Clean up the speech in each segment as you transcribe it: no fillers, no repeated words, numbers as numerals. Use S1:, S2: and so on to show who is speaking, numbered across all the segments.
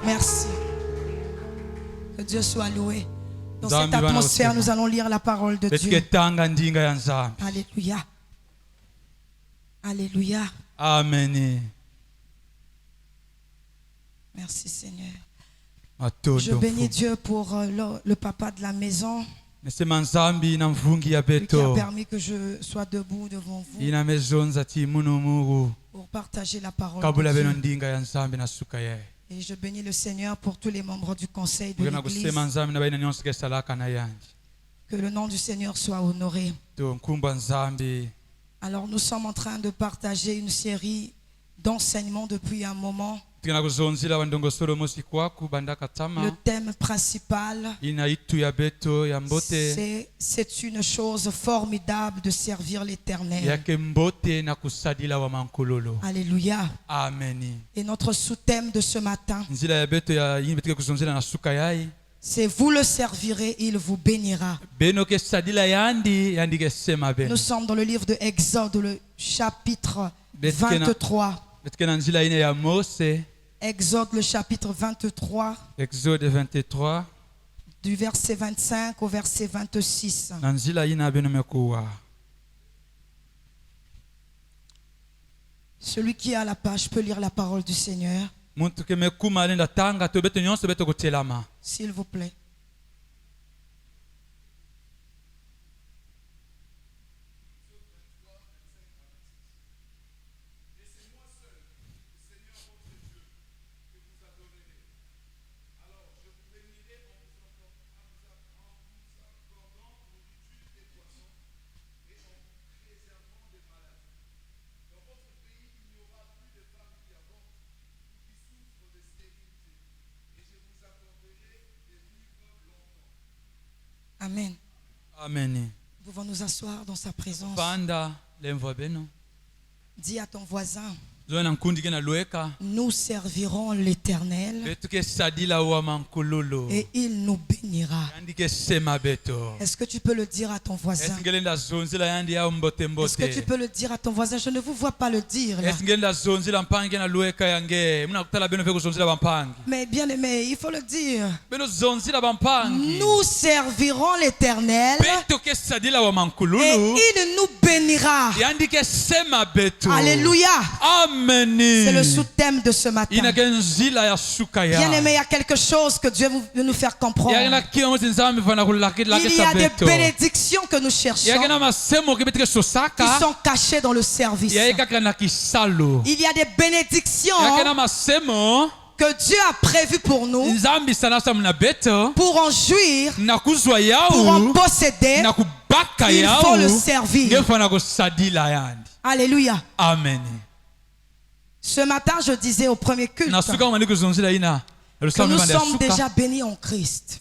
S1: Merci. Que Dieu soit loué. Dans cette atmosphère, nous allons lire la parole de Dieu. Alléluia. Alléluia.
S2: Amen.
S1: Merci Seigneur. Je bénis Dieu pour le papa de la maison. Qui a permis que je sois debout devant vous pour partager la parole de Dieu. Et je bénis le Seigneur pour tous les membres du conseil de l'Église. Que le nom du Seigneur soit honoré. Alors nous sommes en train de partager une série d'enseignements depuis un moment. Le thème principal, c'est une chose formidable de servir l'Éternel. Alléluia.
S2: Amen.
S1: Et notre sous-thème de ce matin, c'est vous le servirez, il vous bénira. Nous sommes dans le livre de Exode, le chapitre 23. Exode le chapitre 23.
S2: Exode 23.
S1: Du verset 25 au verset 26. Celui qui a la page peut lire la parole du Seigneur. S'il vous plaît. Amen.
S2: Amen.
S1: Nous pouvons nous asseoir dans sa présence. Dis à ton voisin, nous servirons l'Éternel et il nous bénira. Est-ce que tu peux le dire à ton voisin? Est-ce que tu peux le dire à ton voisin? Je ne vous vois pas le dire là. Mais bien aimé, il faut le dire. Nous servirons l'Éternel et il nous bénira. Alléluia. C'est le sous-thème de ce matin. Bien aimé, il y a quelque chose que Dieu veut nous faire comprendre. Il y a des bénédictions que nous cherchons qui sont cachées dans le service. Il y a des bénédictions que Dieu a prévues pour nous, pour en jouir, pour en posséder. Il faut le servir. Alléluia.
S2: Amen.
S1: Ce matin, je disais au premier culte que nous sommes déjà bénis en Christ.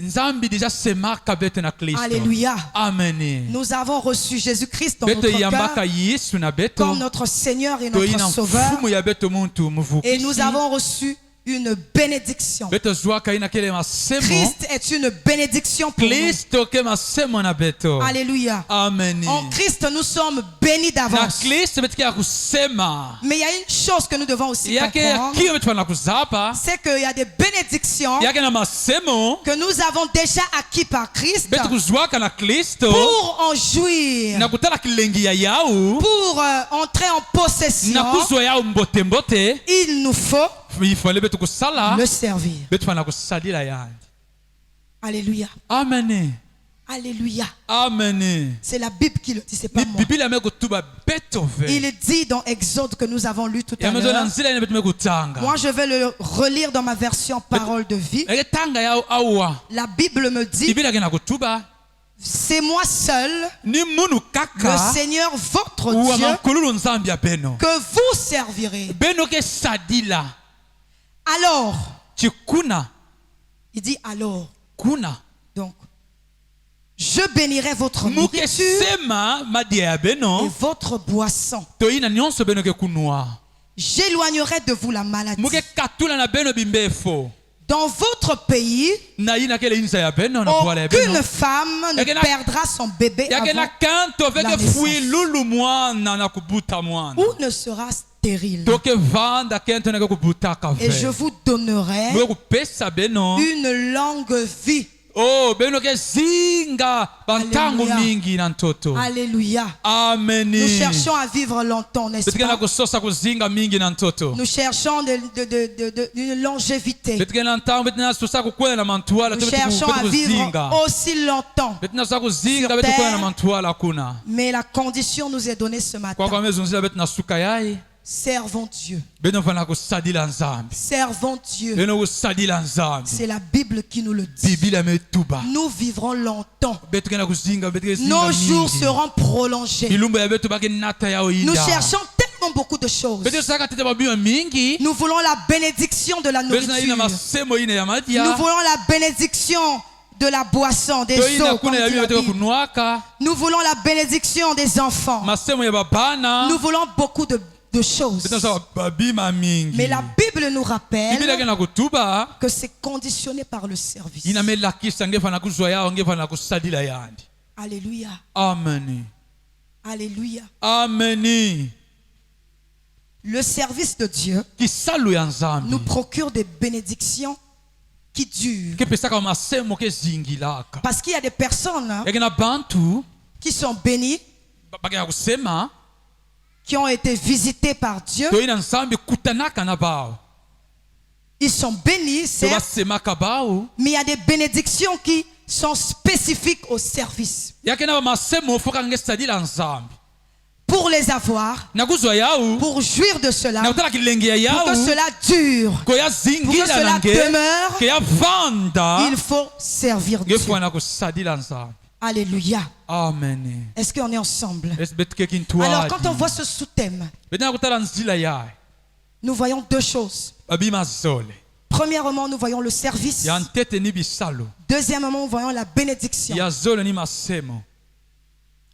S1: Alléluia.
S2: Amen.
S1: Nous avons reçu Jésus-Christ dans notre cœur comme notre Seigneur et notre Sauveur. Et nous avons reçu une bénédiction. Christ est une bénédiction pour nous. Alléluia.
S2: Amen.
S1: En Christ, nous sommes bénis d'avance. Mais il y a une chose que nous devons aussi comprendre. C'est qu'il y a des bénédictions que nous avons déjà acquis par Christ pour en jouir, pour entrer en possession. Il nous faut le servir. Alléluia.
S2: Amen.
S1: Alléluia.
S2: Amen.
S1: C'est la Bible qui le dit, c'est pas moi. Il dit dans Exode que nous avons lu tout à l'heure. Moi, je vais le relire dans ma version parole de vie. La Bible me dit, c'est moi seul, le Seigneur votre Dieu, que vous servirez. Alors, il dit alors. Donc, je bénirai votre nourriture et votre boisson. J'éloignerai de vous la maladie. Dans votre pays, aucune femme ne perdra son bébé avant la naissance, ou ne sera stérile. Et je vous donnerai une longue vie.
S2: Oh, Alléluia.
S1: Alléluia.
S2: Amen.
S1: Nous cherchons à vivre longtemps, n'est-ce pas? Nous cherchons une longévité. Nous cherchons à vivre aussi longtemps sur terre. Mais la condition nous est donnée ce matin. Servons Dieu. Servons Dieu. C'est la Bible qui nous le dit. Nous vivrons longtemps. Nos jours seront prolongés. Nous cherchons tellement beaucoup de choses. Nous voulons la bénédiction de la nourriture. Nous voulons la bénédiction de la boisson, des eaux, comme dit la Bible. Nous voulons la bénédiction des enfants. Nous voulons beaucoup de choses. Mais la Bible nous rappelle que c'est conditionné par le service. Alléluia.
S2: Amen.
S1: Alléluia.
S2: Amen.
S1: Le service de Dieu nous procure des bénédictions qui durent. Parce qu'il y a des personnes qui sont bénies, qui ont été visités par Dieu. Ils sont bénis, certes, mais il y a des bénédictions qui sont spécifiques au service. Pour les avoir, pour jouir de cela, pour que cela dure, pour que cela demeure, il faut servir Dieu. Alléluia.
S2: Amen.
S1: Est-ce qu'on est ensemble? Alors quand on voit ce sous-thème, nous voyons deux choses. Premièrement, nous voyons le service. Deuxièmement, nous voyons la bénédiction.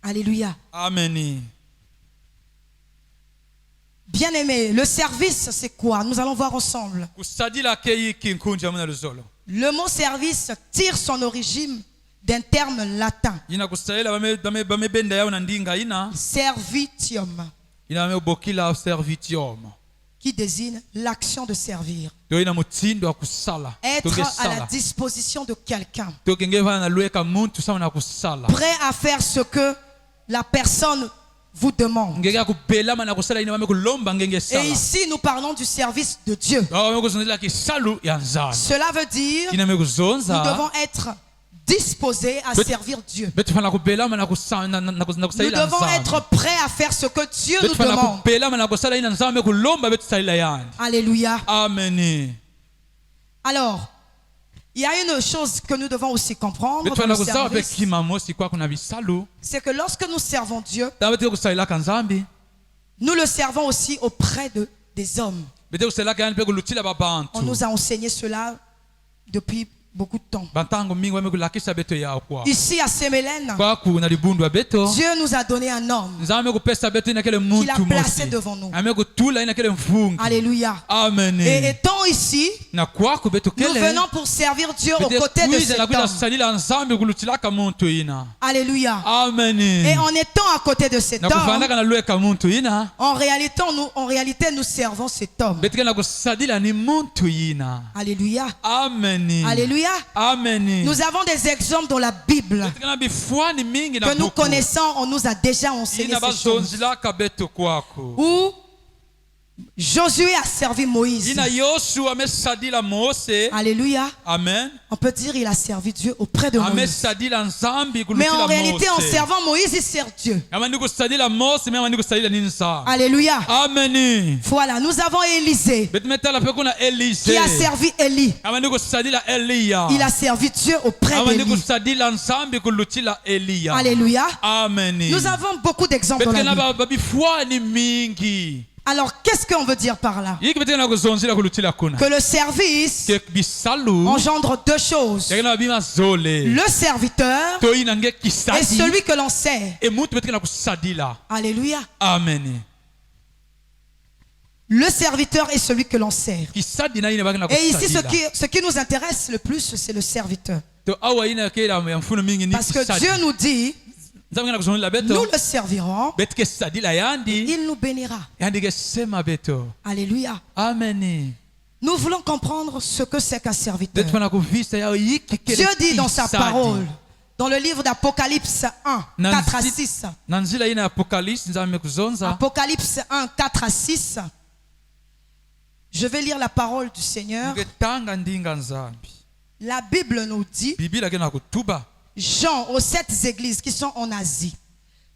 S1: Alléluia.
S2: Amen.
S1: Bien-aimé, le service, c'est quoi? Nous allons voir ensemble. Le mot service tire son origine d'un terme latin. Servitium. Qui désigne l'action de servir. Être à la disposition de quelqu'un. Prêt à faire ce que la personne vous demande. Et ici, nous parlons du service de Dieu. Cela veut dire que nous devons être disposés à servir Dieu. Nous devons être prêts à faire ce que Dieu nous demande. Alléluia.
S2: Amen.
S1: Alors, il y a une chose que nous devons aussi comprendre dans le service, c'est que lorsque nous servons Dieu, nous le servons aussi auprès des hommes. On nous a enseigné cela depuis beaucoup de temps. Ici à Semelen, Dieu nous a donné un homme qu'il a placé devant nous. Alléluia.
S2: Amen.
S1: Et étant ici, nous venons pour servir Dieu aux côtés de cet homme. Alléluia.
S2: Amen.
S1: Et en étant à côté de cet homme, en réalité, nous servons cet homme. Alléluia.
S2: Amen.
S1: Alléluia.
S2: Amen.
S1: Nous avons des exemples dans la Bible que nous connaissons, on nous a déjà enseigné ces choses. Où Josué a servi Moïse. Alléluia.
S2: Amen.
S1: On peut dire il a servi Dieu auprès de Moïse. Mais en réalité, en servant Moïse, il sert Dieu. Alléluia.
S2: Amen.
S1: Voilà, nous avons Élisée qui a servi Élie. Il a servi Dieu auprès d'Élie. Alléluia.
S2: Amen.
S1: Nous avons beaucoup d'exemples dans la Bible. Alors, qu'est-ce qu'on veut dire par là? Que le service engendre deux choses. Le serviteur et celui que l'on sert. Alléluia.
S2: Amen.
S1: Le serviteur et celui que l'on sert. Et ici, ce qui nous intéresse le plus, c'est le serviteur. Parce que Dieu nous dit Nous le servirons. Il nous bénira. Alléluia.
S2: Amen.
S1: Nous voulons comprendre ce que c'est qu'un serviteur. Dieu dit dans sa parole, dans le livre d'Apocalypse 1, 4 à 6. Apocalypse 1, 4 à 6. Je vais lire la parole du Seigneur. La Bible nous dit, Jean, aux 7 églises qui sont en Asie,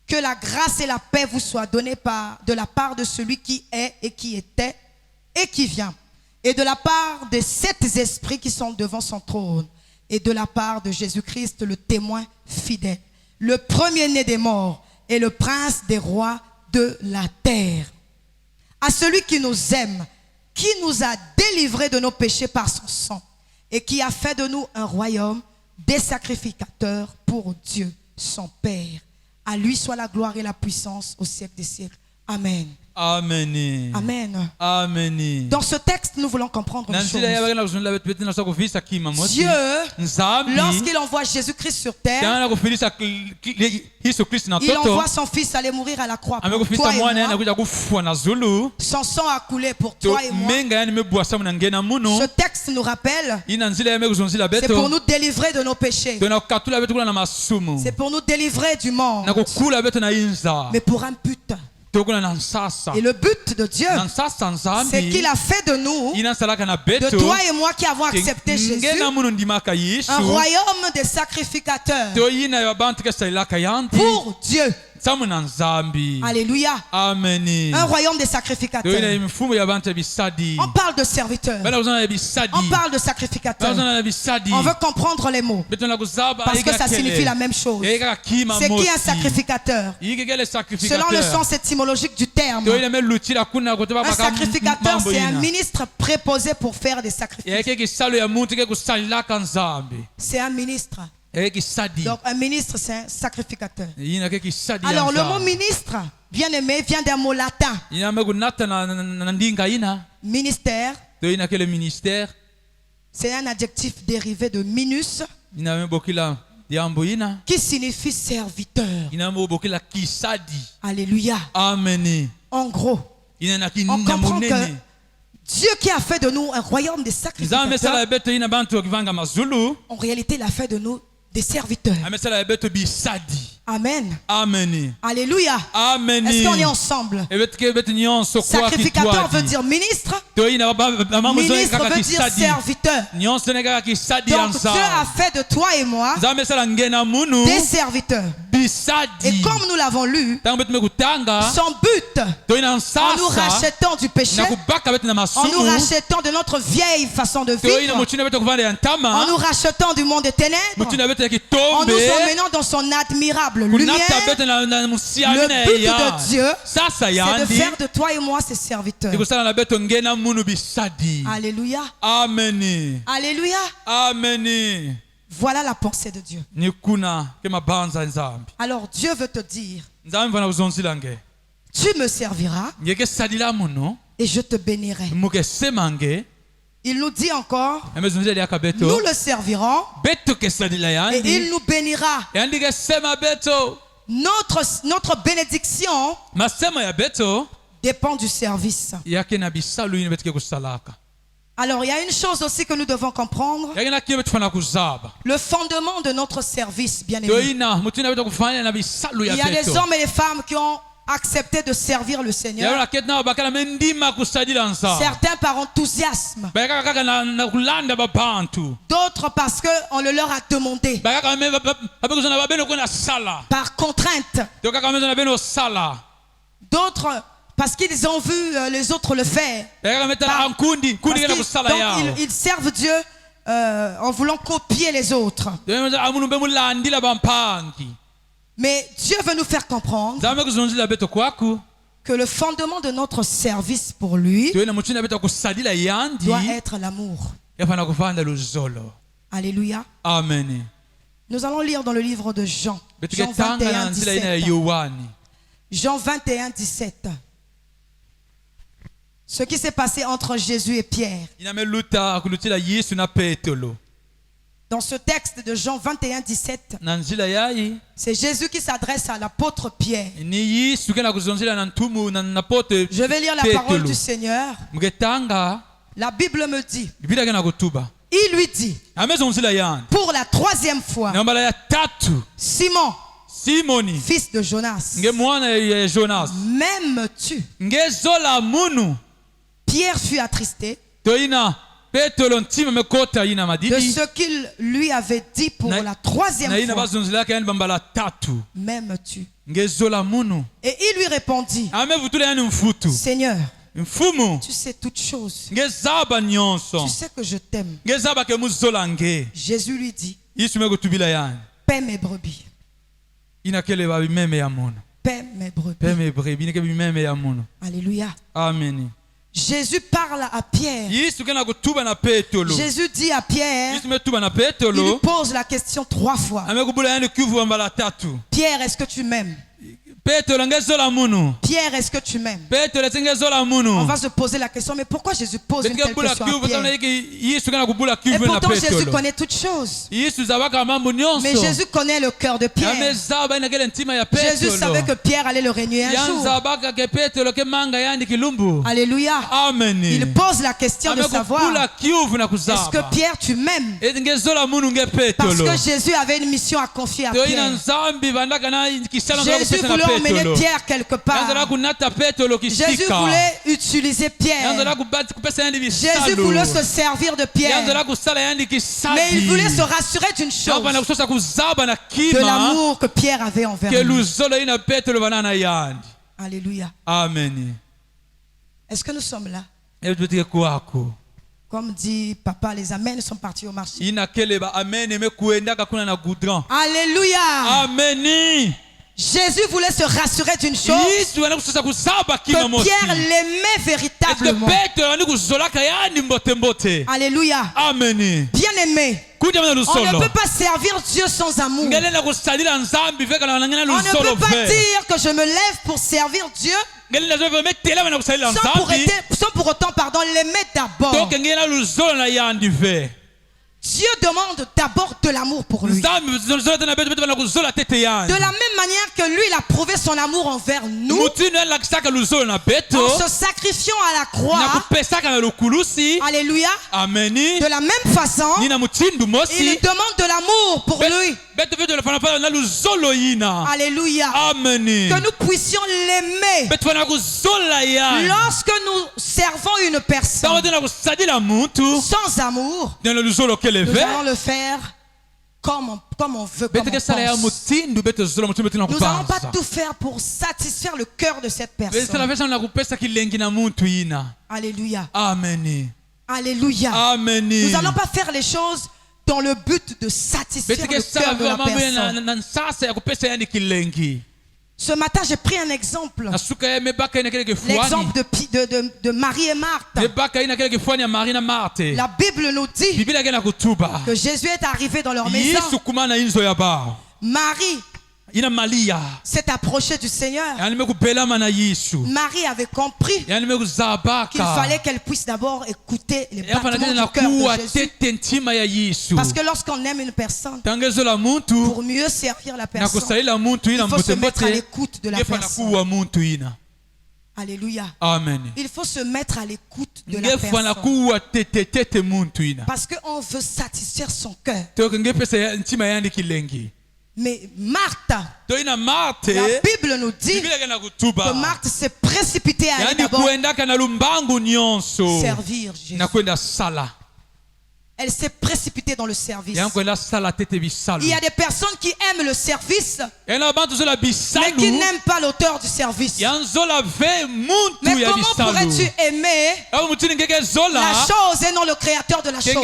S1: que la grâce et la paix vous soient données de la part de celui qui est et qui était et qui vient, et de la part des 7 esprits qui sont devant son trône, et de la part de Jésus-Christ, le témoin fidèle, le premier-né des morts et le prince des rois de la terre. À celui qui nous aime, qui nous a délivrés de nos péchés par son sang, et qui a fait de nous un royaume, des sacrificateurs pour Dieu, son Père. À lui soit la gloire et la puissance au siècle des siècles. Amen.
S2: Amen.
S1: Amen.
S2: Amen.
S1: Dans ce texte, nous voulons comprendre une chose. Dieu, lorsqu'il envoie Jésus-Christ sur terre, il envoie son fils aller mourir à la croix pour toi et moi. Son sang a coulé pour toi et moi. Ce texte nous rappelle, c'est pour nous délivrer de nos péchés. C'est pour nous délivrer du monde. Mais pour un but. Et le but de Dieu, c'est qu'il a fait de nous, de toi et moi qui avons accepté Jésus, un royaume des sacrificateurs pour Dieu. Alléluia.
S2: Amen.
S1: Un royaume des sacrificateurs. On parle de serviteurs. On parle de sacrificateurs. On veut comprendre les mots parce que ça signifie la même chose. C'est qui un sacrificateur? Selon le sens étymologique du terme, un sacrificateur, c'est un ministre préposé pour faire des sacrifices. C'est un ministre. Donc un ministre, c'est un sacrificateur. Alors le mot ministre, bien aimé, vient d'un mot latin. Ministère. C'est un adjectif dérivé de minus, qui signifie serviteur. Alléluia.
S2: Amen.
S1: En gros, on comprend que Dieu qui a fait de nous un royaume des sacrificateurs, en réalité il a fait de nous des serviteurs. Amen.
S2: Amen.
S1: Alléluia.
S2: Amen.
S1: Est-ce qu'on est ensemble? Sacrificateur veut dire ministre. Ministre veut dire serviteur. Donc Dieu a fait de toi et moi des serviteurs. Et comme nous l'avons lu, son but, en nous rachetant du péché, en nous rachetant de notre vieille façon de vivre, en nous rachetant du monde des ténèbres, en nous emmenant dans son admirable lumière, le but de Dieu, c'est de faire de toi et moi ses serviteurs. Alléluia.
S2: Amen.
S1: Alléluia.
S2: Amen.
S1: Voilà la pensée de Dieu. Alors Dieu veut te dire, tu me serviras et je te bénirai. Il nous dit encore, nous le servirons et il nous bénira. Notre bénédiction dépend du service. Alors il y a une chose aussi que nous devons comprendre. Le fondement de notre service, bien aimé. Il y a des hommes et des femmes qui ont accepté de servir le Seigneur. Certains par enthousiasme. D'autres parce qu'on le leur a demandé. Par contrainte. D'autres parce qu'ils ont vu les autres le faire. Donc ils servent Dieu en voulant copier les autres. Mais Dieu veut nous faire comprendre que le fondement de notre service pour lui doit être l'amour. Alléluia.
S2: Amen.
S1: Nous allons lire dans le livre de Jean. Jean 21, 17. Jean 21, 17. Ce qui s'est passé entre Jésus et Pierre. Dans ce texte de Jean 21, 17, c'est Jésus qui s'adresse à l'apôtre Pierre. Je vais lire la parole du Seigneur. La Bible me dit, il lui dit, pour la 3e fois, Simon, fils de Jonas, m'aimes-tu? Pierre fut attristé de ce qu'il lui avait dit pour la 3e fois. M'aimes-tu? Et il lui répondit, Seigneur, tu sais toutes choses. Tu sais que je t'aime. Jésus lui dit, paie mes brebis. Paie mes brebis. Alléluia.
S2: Amen.
S1: Jésus parle à Pierre. Jésus dit à Pierre, il lui pose la question 3 fois. Pierre, est-ce que tu m'aimes? Pierre, est-ce que tu m'aimes? On va se poser la question, mais pourquoi Jésus pose une telle question à Pierre? Et pourtant Jésus connaît toutes choses. Mais Jésus connaît le cœur de Pierre. Jésus savait que Pierre allait le régner un jour. Alléluia.
S2: Amen.
S1: Il pose la question de savoir, est-ce que Pierre tu m'aimes? Parce que Jésus avait une mission à confier à Pierre. Jésus voulait emmener Pierre quelque part. Jésus voulait utiliser Pierre. Jésus voulait se servir de Pierre. Mais il voulait se rassurer d'une chose, de l'amour que Pierre avait envers lui. Alléluia.
S2: Amen.
S1: Est-ce que nous sommes là? Comme dit papa, les amens sont partis au marché. Alléluia.
S2: Amen.
S1: Jésus voulait se rassurer d'une chose, que Pierre l'aimait véritablement. Alléluia.
S2: Amen.
S1: Bien aimé, on ne peut pas servir Dieu sans amour. On ne peut pas dire que je me lève pour servir Dieu sans pour autant l'aimer d'abord. Dieu demande d'abord de l'amour pour lui. De la même manière que lui, il a prouvé son amour envers nous, en se sacrifiant à la croix. Alléluia.
S2: Amen.
S1: De la même façon, il demande de l'amour pour lui. Alléluia.
S2: Amen.
S1: Que nous puissions l'aimer. Lorsque nous servons une personne sans amour, nous allons le faire comme on veut, comme on pense. Nous n'allons pas tout faire pour satisfaire le cœur de cette personne. Alléluia.
S2: Amen.
S1: Alléluia.
S2: Amen.
S1: Nous n'allons pas faire les choses dans le but de satisfaire le cœur de la personne. Ce matin, j'ai pris un exemple. L'exemple de Marie et Marthe. La Bible nous dit que Jésus est arrivé dans leur maison. Marie s'est approchée du Seigneur. Marie avait compris qu'il fallait qu'elle puisse d'abord écouter les battements du cœur de Jésus. Parce que lorsqu'on aime une personne, pour mieux servir la personne, il faut se mettre à l'écoute de la personne. Alléluia.
S2: Amen.
S1: Il faut se mettre à l'écoute de la personne. Parce qu'on veut satisfaire son cœur. Mais Marthe, la Bible nous dit que Marthe s'est précipitée à aller d'abord servir Jésus. Elle s'est précipitée dans le service. Il y a des personnes qui aiment le service, mais qui n'aiment pas l'auteur du service. Mais comment pourrais-tu aimer la chose et non le créateur de la chose?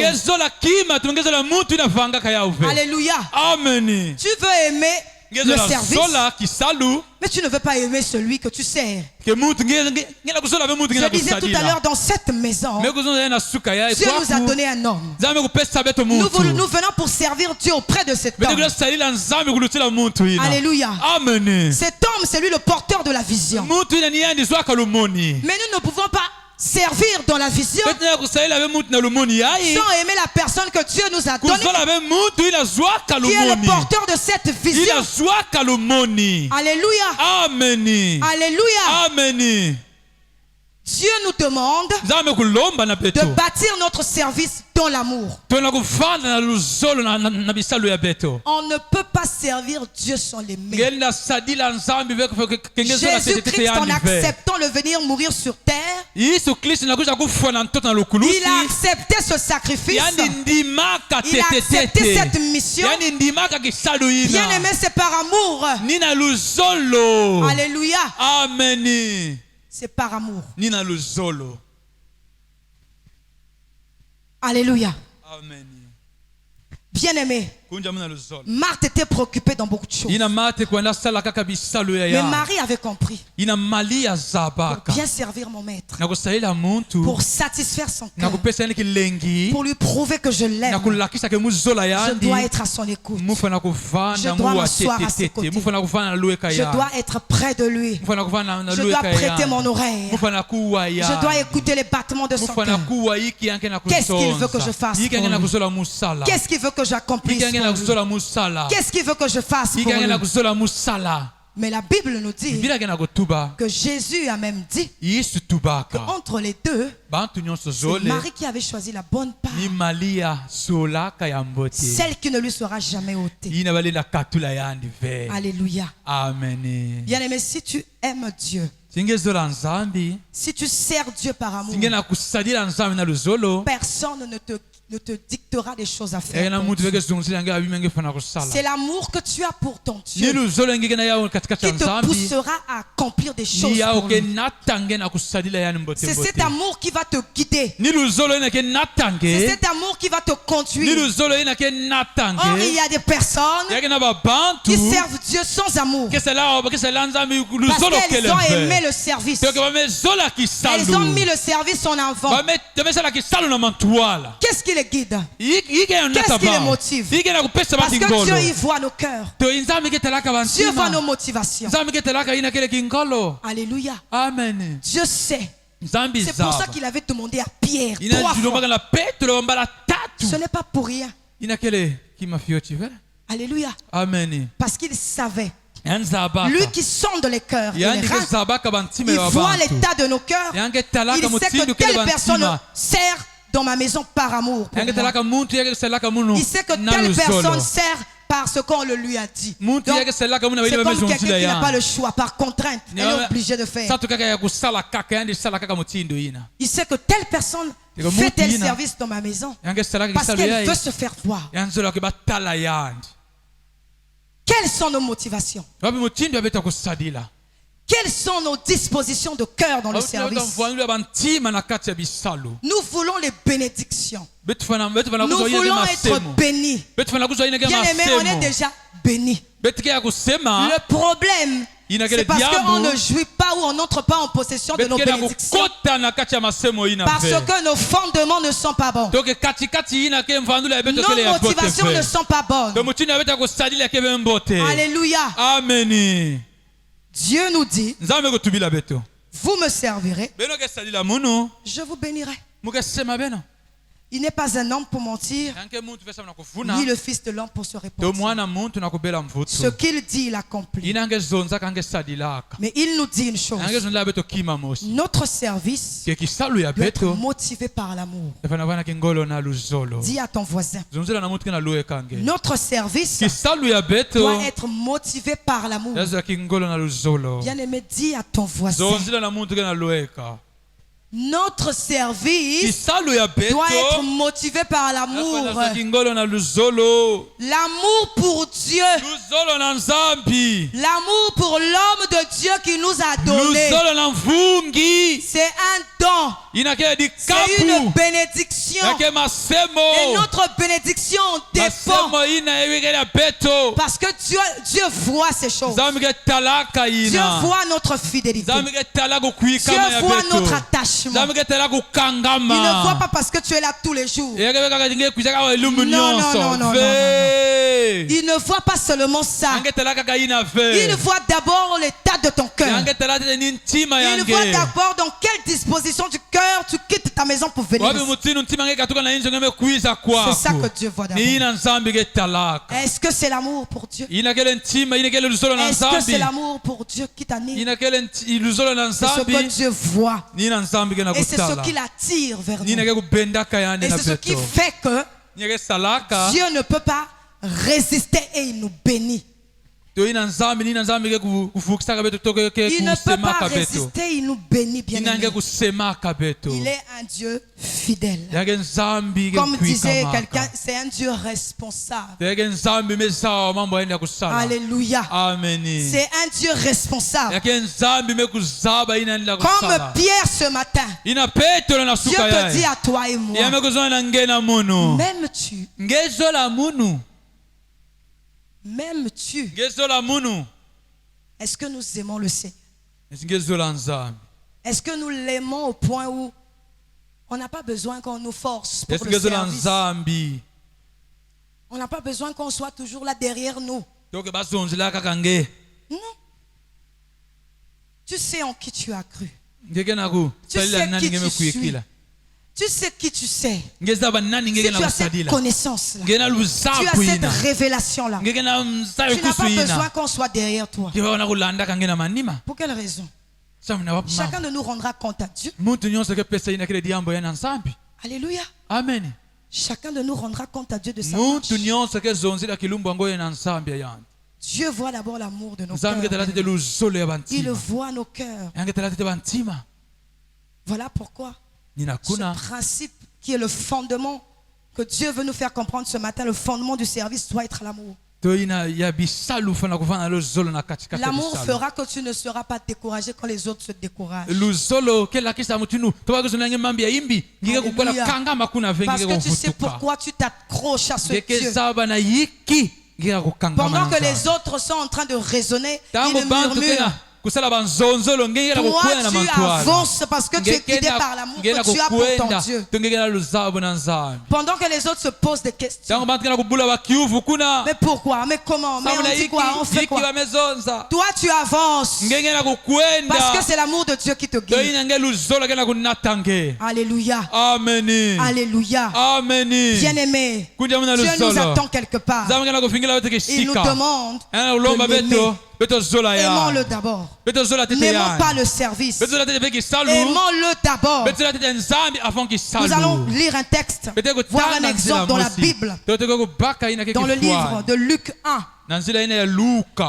S1: Alléluia.
S2: Amen.
S1: Tu veux aimer le service, mais tu ne veux pas aimer celui que tu sers. Je disais tout à l'heure, dans cette maison, Dieu nous a donné un homme. Nous venons pour servir Dieu auprès de cet homme. Alléluia.
S2: Amen.
S1: Cet homme, c'est lui le porteur de la vision. Mais nous ne pouvons pas servir dans la vision, sans aimer la personne que Dieu nous a donnée, qui est le porteur de cette vision. Alléluia.
S2: Amen.
S1: Alléluia.
S2: Amen.
S1: Dieu nous demande de bâtir notre service dans l'amour. On ne peut pas servir Dieu sans l'aimer. Jésus-Christ, en acceptant le venir mourir sur terre, il a accepté ce sacrifice. Il a accepté cette mission. Bien aimé, c'est par amour. Alléluia.
S2: Amen.
S1: C'est par amour. Alléluia.
S2: Amen.
S1: Bien-aimé, Marthe était préoccupée dans beaucoup de choses. Mais Marie avait compris. Pour bien servir mon maître, pour satisfaire son cœur, pour lui prouver que je l'aime, je dois être à son écoute. Je dois m'asseoir à ses côtés. Je dois être près de lui. Je dois prêter mon oreille. Je dois écouter les battements de son cœur. Qu'est-ce qu'il veut que je fasse pour lui? Qu'est-ce qu'il veut que j'accomplisse pour lui? Qu'est-ce qu'il veut que je fasse pour lui? Mais la Bible nous dit que Jésus a même dit qu'entre les deux, c'est Marie qui avait choisi la bonne part, celle qui ne lui sera jamais ôtée. Alléluia.
S2: Amen.
S1: Bien-aimé, si tu aimes Dieu, si tu sers Dieu par amour, personne ne te dictera des choses à faire. C'est l'amour que tu as pour ton Dieu qui te poussera à accomplir des choses pour lui. C'est cet amour qui va te guider. C'est cet amour qui va te conduire. Or, il y a des personnes qui servent Dieu sans amour parce qu'elles ont aimé le service. Elles ont mis le service en avant. Qu'est-ce qui les guide? Qu'est-ce qui les motive? Parce que Dieu y voit nos cœurs. Dieu voit nos motivations. Alléluia.
S2: Amen.
S1: Dieu sait. C'est pour ça qu'il avait demandé à Pierre 3 fois. Ce n'est pas pour rien. Alléluia.
S2: Amen.
S1: Parce qu'il savait. Lui qui sonde les cœurs, il voit l'état de nos cœurs. Il sait que telle personne sert dans ma maison par amour pour moi. Il sait que telle personne sert parce qu'on le lui a dit. Donc, c'est comme quelqu'un qui n'a pas le choix, par contrainte, elle est obligée de faire. Il sait que telle personne fait tel service dans ma maison parce qu'elle veut se faire voir. Quelles sont nos motivations? Quelles sont nos dispositions de cœur dans le service? Nous voulons les bénédictions. Nous voulons être bénis. Bien aimé, on est déjà bénis. Le problème, c'est parce qu'on ne jouit pas ou on n'entre pas en possession de nos bénédictions. Parce que nos fondements ne sont pas bons. Nos motivations ne sont pas bonnes. Alléluia.
S2: Amen.
S1: Dieu nous dit, vous me servirez, je vous bénirai. Il n'est pas un homme pour mentir, ni le fils de l'homme pour se répandre. Ce qu'il dit, il accomplit. Mais il nous dit une chose. Notre service doit être motivé par l'amour. Dis à ton voisin. Notre service doit être motivé par l'amour. Bien-aimé, dis à ton voisin. Notre service doit être motivé par l'amour. L'amour pour Dieu. L'amour pour l'homme de Dieu qui nous a donné. C'est un don. C'est une bénédiction. Et notre bénédiction dépend. Parce que Dieu voit ces choses. Dieu voit notre fidélité. Dieu voit notre attachement. Il ne voit pas parce que tu es là tous les jours. Non. Il ne voit pas seulement ça. Il voit d'abord l'état de ton cœur. Il voit d'abord dans quelle disposition du cœur tu quittes ta maison pour venir. C'est ça que Dieu voit d'abord. Est-ce que c'est l'amour pour Dieu? Est-ce que c'est l'amour pour Dieu qui t'anime? C'est ce que Dieu voit. Et c'est ce qui l'attire vers nous. Et c'est ce qui fait que Dieu ne peut pas résister et il nous bénit. Il ne peut pas résister, il nous bénit bien. Il est un Dieu fidèle. Comme disait quelqu'un, c'est un Dieu responsable. Alléluia. C'est un Dieu responsable. Comme Pierre ce matin, Dieu te dit à toi et moi, m'aimes-tu? M'aimes-tu? Est-ce que nous aimons le Seigneur? Est-ce que nous l'aimons au point où on n'a pas besoin qu'on nous force pour le service? On n'a pas besoin qu'on soit toujours là derrière nous. Non. Tu sais en qui tu as cru. Tu sais qui tu suis. Tu sais qui tu sais. Si tu as cette connaissance-là, tu as cette révélation-là, tu n'as pas besoin qu'on soit derrière toi. Pour quelle raison? Chacun de nous rendra compte à Dieu. Alléluia.
S2: Amen.
S1: Chacun de nous rendra compte à Dieu de sa marche. Dieu voit d'abord l'amour de nos cœurs. Il voit nos cœurs. Voilà pourquoi ce principe qui est le fondement que Dieu veut nous faire comprendre ce matin, le fondement du service doit être l'amour. L'amour fera que tu ne seras pas découragé quand les autres se découragent. Parce que tu sais pourquoi tu t'accroches à ce Dieu. Pendant que les autres sont en train de raisonner, ils murmurent. Toi, tu avances parce que tu es guidé par l'amour que tu as pour ton Dieu. Pendant que les autres se posent des questions. Mais pourquoi? Mais comment? Mais on dit quoi? On fait quoi? Toi, tu avances parce que c'est l'amour de Dieu qui te guide. Alléluia.
S2: Amen.
S1: Alléluia.
S2: Amen.
S1: Bien-aimé, Dieu nous attend quelque part. Il nous demande de l'aimer. Aimons-le d'abord. N'aimons pas le service. Aimons-le d'abord. Nous allons lire un texte, voir un exemple dans la Bible, dans le livre de Luc 1.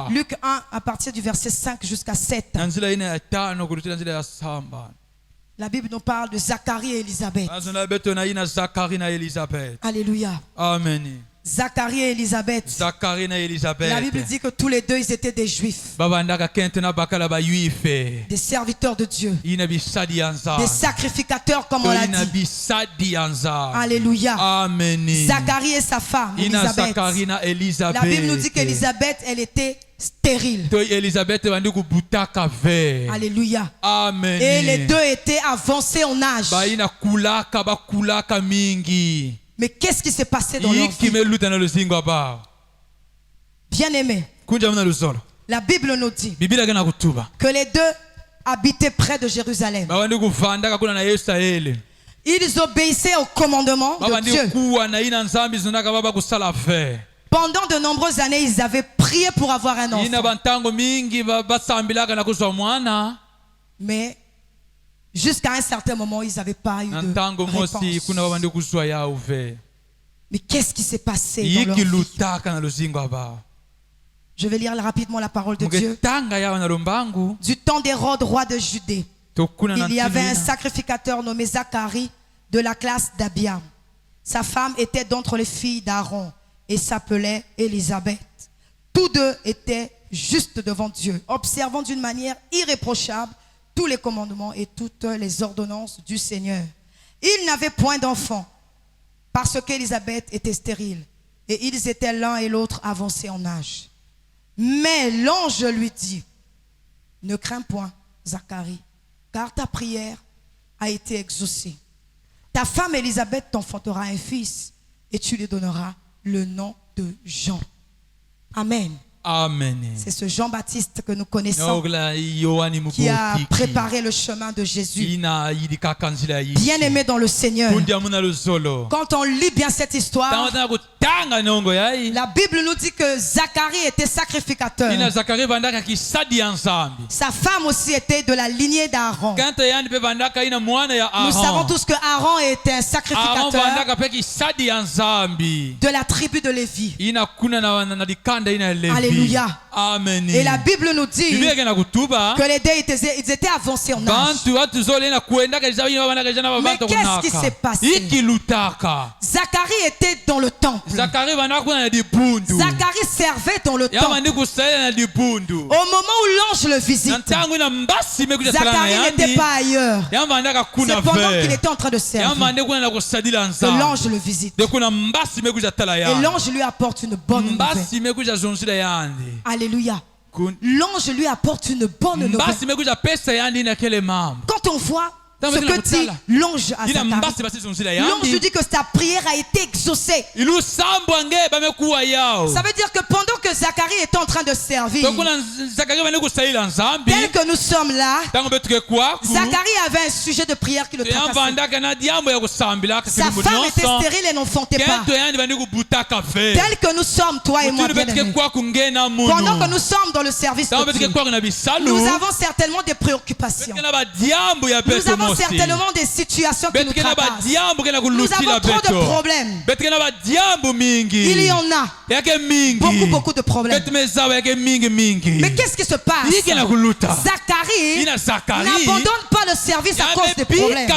S1: Luc 1 à partir du verset 5 jusqu'à 7. La Bible nous parle de Zacharie et Élisabeth. Alléluia.
S2: Amen.
S1: Zacharie et Élisabeth. La Bible dit que tous les deux ils étaient des juifs. Des serviteurs de Dieu. Des sacrificateurs comme on l'a dit. Alléluia.
S2: Amen.
S1: Zacharie et sa femme Élisabeth. La Bible nous dit qu'Élisabeth elle était stérile. Alléluia.
S2: Amen.
S1: Et les deux étaient avancés en âge. Mais qu'est-ce qui s'est passé dans leur vie? Bien-aimé, la Bible nous dit que les deux habitaient près de Jérusalem. Ils obéissaient au commandement de Dieu. Pendant de nombreuses années, ils avaient prié pour avoir un enfant. Mais jusqu'à un certain moment, ils n'avaient pas eu de réponse. Mais qu'est-ce qui s'est passé dans leur vie? Je vais lire rapidement la parole de Dieu. Du temps d'Hérode, roi de Judée, il y avait un sacrificateur nommé Zacharie de la classe d'Abiam. Sa femme était d'entre les filles d'Aaron et s'appelait Élisabeth. Tous deux étaient justes devant Dieu, observant d'une manière irréprochable tous les commandements et toutes les ordonnances du Seigneur. Ils n'avaient point d'enfants parce qu'Élisabeth était stérile et ils étaient l'un et l'autre avancés en âge. Mais l'ange lui dit: ne crains point, Zacharie, car ta prière a été exaucée. Ta femme Élisabeth t'enfantera un fils et tu lui donneras le nom de Jean. Amen.
S2: Amen.
S1: C'est ce Jean-Baptiste que nous connaissons qui a préparé le chemin de Jésus. Bien-aimé dans le Seigneur. Quand on lit bien cette histoire, la Bible nous dit que Zacharie était sacrificateur. Sa femme aussi était de la lignée d'Aaron. Nous savons tous que Aaron était un sacrificateur de la tribu de Lévi. Alléluia.
S2: Amen.
S1: Et la Bible nous dit que les deux ils étaient avancés en âge. Mais qu'est-ce qui s'est passé? Zacharie était dans le temple. Zacharie servait dans le temple. Au moment où l'ange le visite, Zacharie n'était pas ailleurs. C'est pendant qu'il était en train de servir que l'ange le visite. Et l'ange lui apporte une bonne nouvelle. Alléluia. L'ange lui apporte une bonne nouvelle. Quand on voit ce que dit l'ange à Zacharie, l'ange lui dit que sa prière a été exaucée. Ça veut dire que pendant que Zacharie était en train de servir, tel que nous sommes là, Zacharie avait un sujet de prière qui le tracassait. Sa femme était stérile et n'enfantait pas. Tel que nous sommes, toi et moi, bien-aimés, pendant que nous sommes dans le service de Dieu, nous avons certainement des préoccupations. Nous avons certainement des situations qui nous tracassent. Nous avons trop de problèmes. Il y en a beaucoup de problèmes. Mais qu'est-ce qui se passe? Zacharie n'abandonne pas le service à cause des problèmes.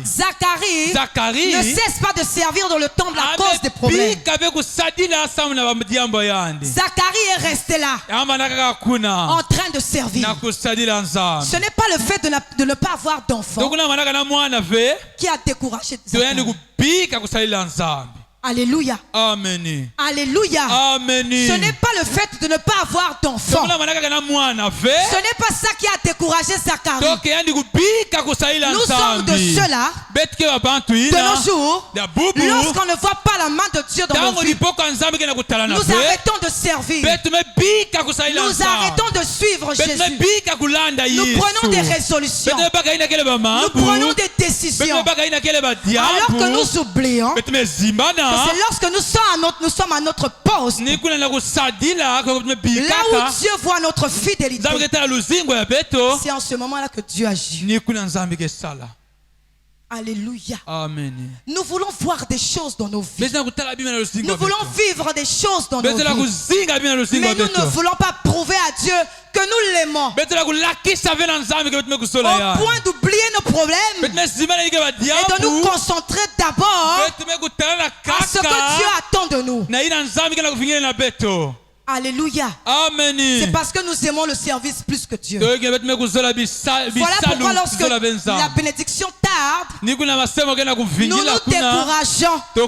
S1: Zacharie ne cesse pas de servir dans le temple à cause des problèmes. Zacharie est resté là en train de servir. Ce n'est pas le fait de ne pas avoir d'enfant qui a découragé Zacharie. Alléluia.
S2: Amen.
S1: Alléluia.
S2: Amen.
S1: Ce n'est pas le fait de ne pas avoir d'enfant. Ce n'est pas ça qui a découragé Zacharie. Nous sommes de ceux-là, de nos jours, lorsqu'on ne voit pas la main de Dieu dans nos vies, nous arrêtons de servir. Nous arrêtons de suivre Jésus. Nous prenons des résolutions. Nous prenons des décisions. Alors que nous oublions que c'est lorsque nous sommes à notre poste, là où Dieu voit notre fidélité, c'est en ce moment-là que Dieu agit. Alléluia.
S2: Amen.
S1: Nous voulons voir des choses dans nos vies. Nous voulons vivre des choses dans nos vies. Mais nous ne voulons pas prouver à Dieu que nous l'aimons. Au point d'oublier nos problèmes et de nous concentrer d'abord à ce que Dieu attend de nous. Alléluia.
S2: Amen.
S1: C'est parce que nous aimons le service plus que Dieu. Voilà pourquoi lorsque la bénédiction tarde, nous nous décourageons. Nous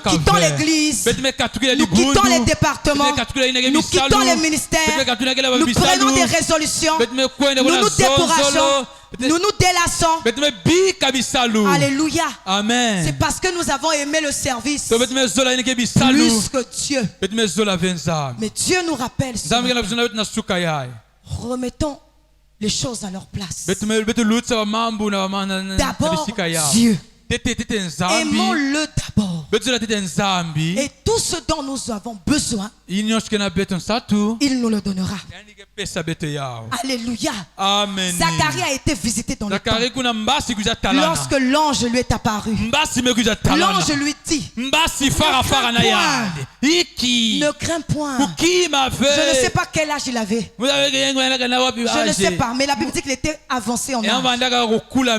S1: quittons l'église. Nous quittons les départements. Nous quittons les ministères. Nous prenons des résolutions. Nous nous décourageons. Nous nous délassons. Alléluia.
S2: Amen.
S1: C'est parce que nous avons aimé le service plus que Dieu. Mais Dieu nous rappelle remettons les choses à leur place. D'abord Dieu. Aimons-le d'abord. Et tout ce dont nous avons besoin, il nous le donnera. Alléluia.
S2: Amen.
S1: Zacharie a été visité dans le temple. Lorsque l'ange lui est apparu, l'ange lui dit, ne crains point. Je ne sais pas quel âge il avait. Je ne sais pas, mais la Bible dit qu'il était avancé en âge.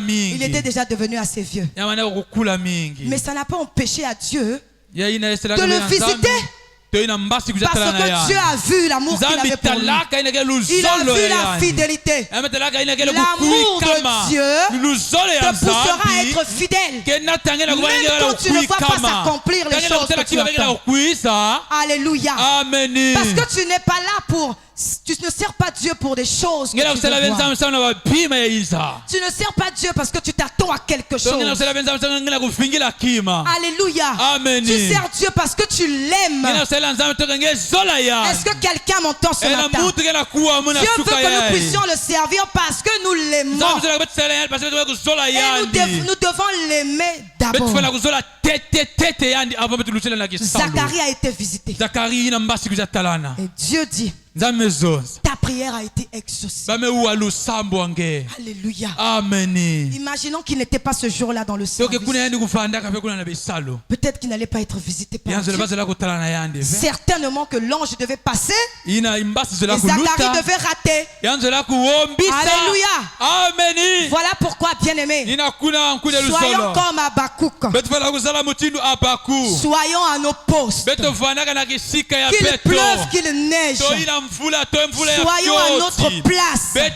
S1: Il était déjà devenu assez vieux. Mais ça n'a pas empêché à Dieu de le visiter. Parce que Dieu a vu l'amour qu'il avait pour lui. Il a vu la fidélité fidélité. L'amour de Dieu te poussera à être fidèle. Même quand tu ne vois pas s'accomplir les choses que tu attends. Alléluia.
S2: Amen.
S1: Parce que tu n'es pas là pour... Tu ne sers pas Dieu pour des choses que tu veux voir. Tu ne sers pas Dieu parce que tu t'attends à quelque chose. Alléluia.
S2: Amen.
S1: Tu sers Dieu parce que tu l'aimes. Est-ce que quelqu'un m'entend ce matin? Dieu veut que nous puissions le servir parce que nous l'aimons. Et nous devons l'aimer d'abord. Zacharie a été visité. Et Dieu dit, ta prière a été exaucée. Alléluia.
S2: Amen.
S1: Imaginons qu'il n'était pas ce jour-là dans le service. Peut-être qu'il n'allait pas être visité par Dieu. Certainement que l'ange devait passer et Zacharie devait rater. Alléluia.
S2: Amen.
S1: Voilà pourquoi, bien-aimés, soyons comme Habakkuk. Soyons à nos postes. Qu'il pleuve, qu'il neige. Soyons à notre place. Parce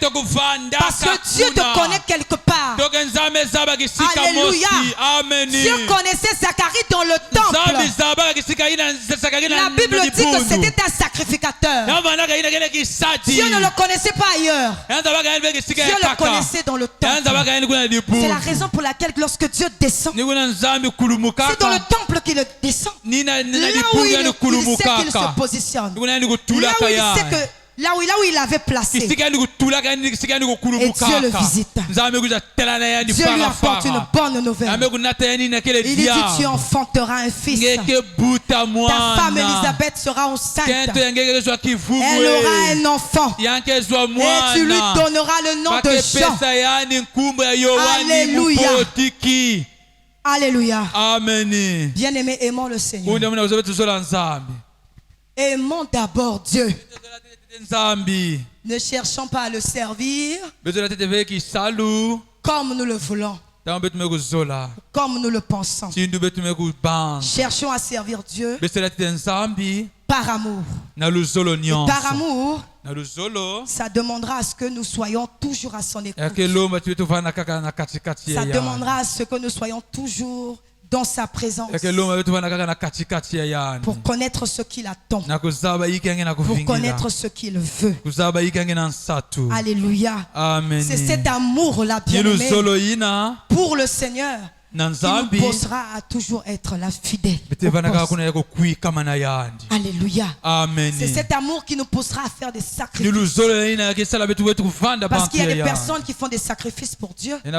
S1: que Dieu te connaît quelque part. Alléluia. Dieu connaissait Zacharie dans le temple. La Bible dit que c'était un sacrificateur. Dieu ne le connaissait pas ailleurs. Dieu le connaissait dans le temple. C'est la raison pour laquelle lorsque Dieu descend, c'est dans le temple qu'il descend. Là où il sait qu'il se positionne. Là où il avait placé. Et Dieu le visite. Dieu lui apporte une bonne nouvelle. Il dit, tu enfanteras un fils. Ta femme Élisabeth sera enceinte. Elle aura un enfant. Et tu lui donneras le nom de Jean. Alléluia. Alléluia.
S2: Amen.
S1: Bien-aimés, aimons le Seigneur. Aimons d'abord Dieu. Ne cherchons pas à le servir comme nous le voulons, comme nous le pensons. Cherchons à servir Dieu par amour. Et par amour, ça demandera à ce que nous soyons toujours à son écoute. Ça demandera à ce que nous soyons toujours dans sa présence, pour connaître ce qu'il attend, pour connaître ce qu'il veut. Alléluia. C'est cet amour-là, bien-aimé, pour le Seigneur, qui nous poussera à toujours être la fidèle. Alléluia. C'est cet amour qui nous poussera à faire des sacrifices. Parce qu'il y a des personnes qui font des sacrifices pour Dieu, mais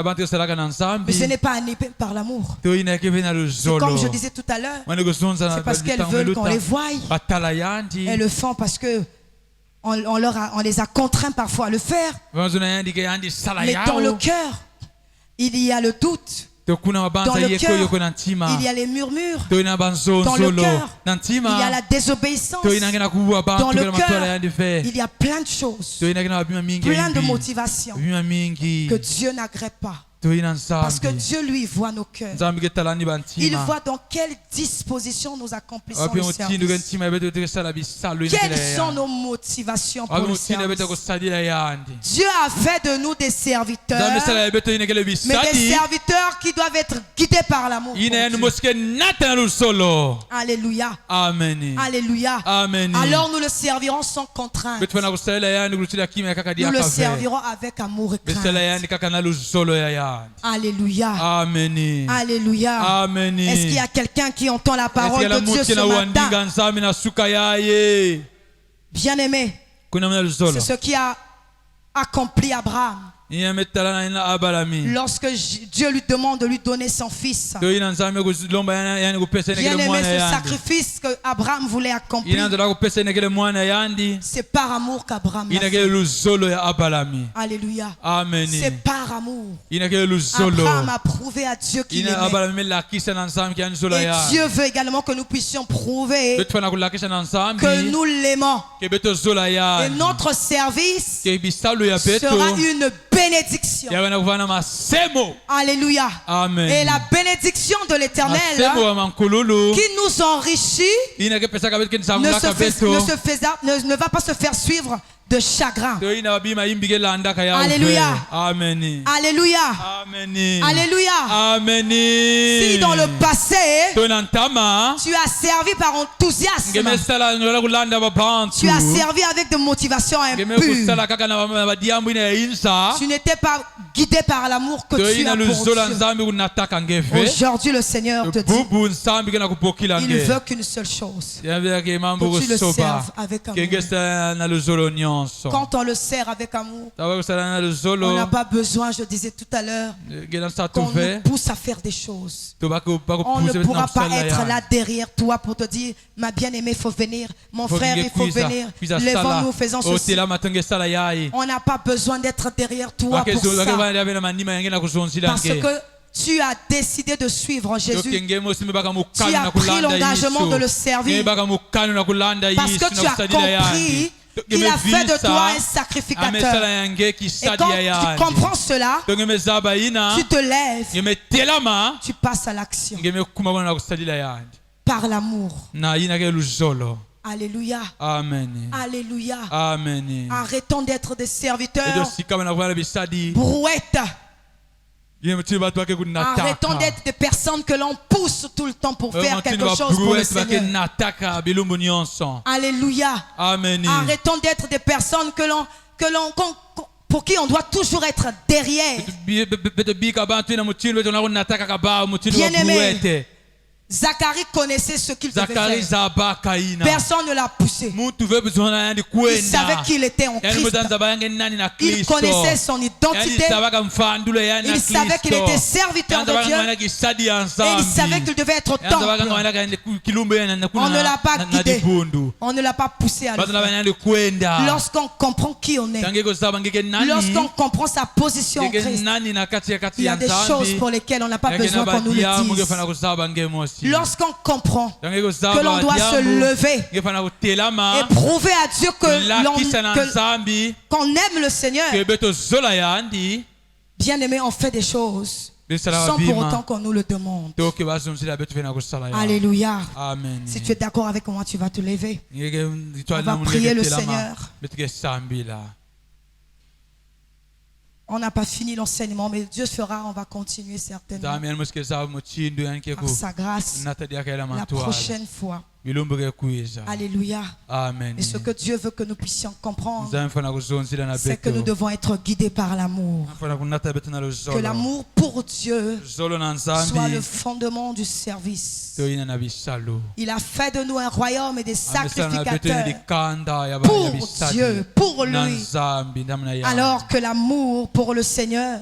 S1: ce n'est pas animé par l'amour. Comme je disais tout à l'heure, c'est parce qu'elles veulent qu'on les voie. Elles le font parce que on les a contraints parfois à le faire. Mais dans le cœur, il y a le doute. Dans le cœur, il y a les murmures. Dans le cœur, il y a la désobéissance. Dans le cœur, il y a plein de choses, plein de motivations que Dieu n'agrée pas. Parce que Dieu lui voit nos cœurs. Il voit dans quelle disposition nous accomplissons le service. Quelles sont nos motivations pour le service. Dieu a fait de nous des serviteurs, mais des serviteurs qui doivent être guidés par l'amour. Alléluia.
S2: Amen.
S1: Alléluia.
S2: Amen.
S1: Alors nous le servirons sans contrainte. Nous le servirons avec amour et crainte. Alléluia.
S2: Amen.
S1: Alléluia.
S2: Amen.
S1: Est-ce qu'il y a quelqu'un qui entend la parole de Dieu ce matin? Bien-aimé, c'est ce qui a accompli Abraham. Lorsque Dieu lui demande de lui donner son fils, bien-aimé, ce sacrifice que Abraham voulait accomplir, c'est par amour qu'Abraham l'a fait. Alléluia. C'est par amour. Abraham a prouvé à Dieu qu'il aimait. Et Dieu veut également que nous puissions prouver que nous l'aimons. Et notre service sera une bénédiction. Alléluia.
S2: Amen.
S1: Et la bénédiction de l'Éternel qui nous enrichit ne va pas se faire suivre de chagrin.
S2: Alléluia. Amen.
S1: Alléluia.
S2: Amen.
S1: Alléluia.
S2: Amen.
S1: Si dans le passé, tu as servi par enthousiasme, tu as servi avec de motivation impure, tu n'étais pas guidé par l'amour que tu as pour Dieu. Aujourd'hui, le Seigneur te dit, il veut qu'une seule chose, que tu le serves avec amour. Quand on le sert avec amour, on n'a pas besoin, je disais tout à l'heure, qu'on nous pousse à faire des choses. On ne pourra pas être là derrière toi pour te dire, ma bien-aimée, il faut venir, mon frère, il faut venir, lèvons-nous, faisons ceci. On n'a pas besoin d'être derrière toi pour ça. Parce que tu as décidé de suivre Jésus. Tu as pris l'engagement de le servir. Parce que tu as compris qu'il a fait de toi un sacrificateur. Et quand tu comprends cela, tu te lèves, tu passes à l'action. Par l'amour. Alléluia.
S2: Amen.
S1: Alléluia.
S2: Amen.
S1: Arrêtons d'être des serviteurs brouettes. Arrêtons d'être des personnes que l'on pousse tout le temps pour faire quelque chose pour le Seigneur. Alléluia.
S2: Amen.
S1: Arrêtons d'être des personnes pour qui on doit toujours être derrière. Bien-aimé, Zacharie connaissait ce qu'il devait faire. Personne ne l'a poussé. Il savait qu'il était en Christ. Il connaissait son identité. Il savait qu'il était serviteur de Dieu. Et il savait qu'il devait être au temple. On ne l'a pas guidé. On ne l'a pas poussé à le faire. Lorsqu'on comprend qui on est, lorsqu'on comprend sa position en Christ, il y a des choses pour lesquelles on n'a pas besoin qu'on nous le dise. Lorsqu'on comprend que l'on doit se lever et prouver à Dieu qu'on aime le Seigneur, bien aimé, on fait des choses sans pour autant qu'on nous le demande. Alléluia.
S2: Amen.
S1: Si tu es d'accord avec moi, tu vas te lever. On va prier le Seigneur. On n'a pas fini l'enseignement, mais Dieu fera, on va continuer certainement. Par sa grâce, la prochaine fois. Alléluia.
S2: Amen.
S1: Et ce que Dieu veut que nous puissions comprendre, c'est que nous devons être guidés par l'amour. Que l'amour pour Dieu soit le fondement du service. Il a fait de nous un royaume et des sacrificateurs pour Dieu, pour lui. Alors que l'amour pour le Seigneur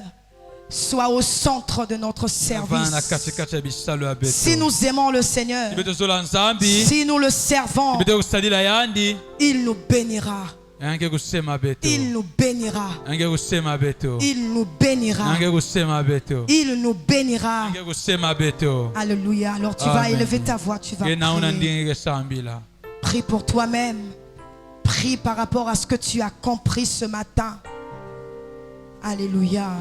S1: soit au centre de notre service. Si nous aimons le Seigneur, si nous le servons, il nous bénira. Il nous bénira. Il nous bénira. Il nous bénira. Alléluia. Alors tu vas élever ta voix, tu vas prier. Prie pour toi-même. Prie par rapport à ce que tu as compris ce matin. Alléluia.